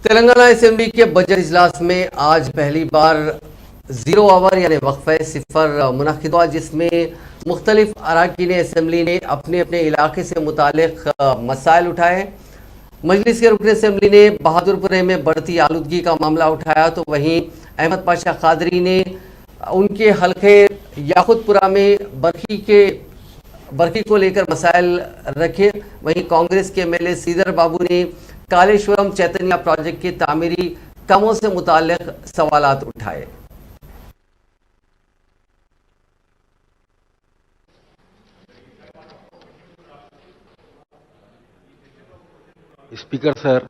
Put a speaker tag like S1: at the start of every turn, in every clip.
S1: Telangana assembly के budget इजलास में आज पहली बार जीरो आवर यानी वक्फे सिफर मुनक़िद हुआ, जिसमें मुख्तलिफ अरकान असेंबली ने अपने अपने इलाके से मुतालिक मसाइल उठाए। मजलिस के रुकन असेंबली ने बहादुरपुर में बढ़ती आलूदगी का मामला उठाया, तो वहीं अहमद पाशा कादरी ने उनके हल्के याकुतपुरा में बरखी को लेकर मसाइल रखे। वहीं कांग्रेस के एमएलए श्रीधर बाबू ने कालेश्वरम चैतन्य प्रोजेक्ट के तामीरी कामों से मुताल्लिक सवालात उठाए।
S2: स्पीकर सर,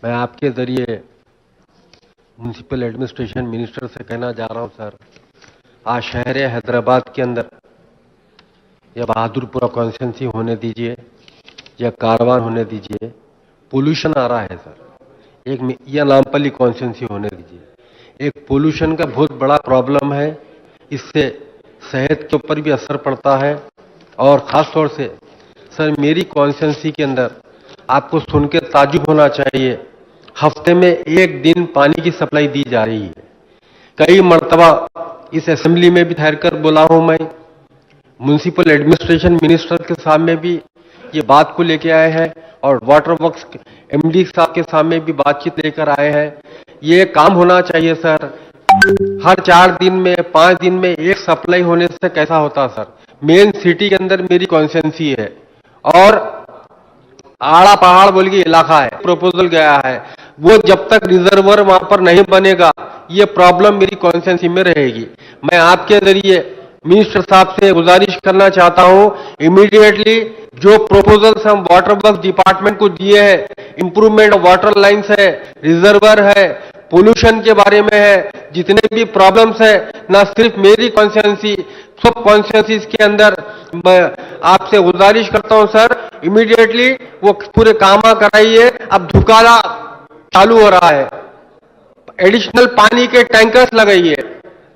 S2: मैं आपके जरिए म्युनिसिपल एडमिनिस्ट्रेशन मिनिस्टर से कहना जा रहा हूं सर, आज शहर हैदराबाद के अंदर या बहादुरपुरा कॉन्स्टिट्यूंसी होने दीजिए या कारवान होने दीजिए, पोल्यूशन आ रहा है सर। एक या नामपल्ली कॉन्स्टिट्यूंसी होने दीजिए, एक पोल्यूशन का बहुत बड़ा प्रॉब्लम है। इससे सेहत के ऊपर भी असर पड़ता है और ख़ास तौर से सर मेरी कॉन्स्टिट्यूंसी के अंदर आपको सुन के ताज्जुब होना चाहिए, हफ्ते में एक दिन पानी की सप्लाई दी जा रही है। कई मर्तबा इस असेंबली में भी ठहर कर बोला हूं, मैं म्युनिसिपल एडमिनिस्ट्रेशन मिनिस्टर के सामने भी ये बात को लेके आए हैं और वाटर वर्क्स एमडी साहब के सामने भी बातचीत लेकर आए हैं। ये काम होना चाहिए सर। हर 4 दिन में 5 दिन में एक सप्लाई होने से कैसा होता सर। मेन सिटी के अंदर मेरी कॉन्स्टिट्यूंसी है और आड़ा पहाड़ बोल के इलाका है, प्रपोजल गया है, वो जब तक रिजर्वर वहां पर नहीं बनेगा ये प्रॉब्लम मेरी कॉन्स्टिट्यूंसी में रहेगी। मैं आपके जरिए मिनिस्टर साहब से गुजारिश करना चाहता हूं, इमीडिएटली जो प्रपोजल्स हम वाटर वर्क्स डिपार्टमेंट को दिए हैं, इंप्रूवमेंट ऑफ वाटर लाइन्स है, रिजर्वर है, पोल्यूशन के बारे में है, जितने भी प्रॉब्लम्स है, ना सिर्फ मेरी कॉन्स्टिट्यूंसी सब कॉन्स्टिट्यूंसीज के अंदर मैं आपसे गुजारिश करता हूं सर, इमीडिएटली वो पूरे काम कराइए। अब धुकाला चालू हो रहा है, एडिशनल पानी के टैंकर्स लगाइए।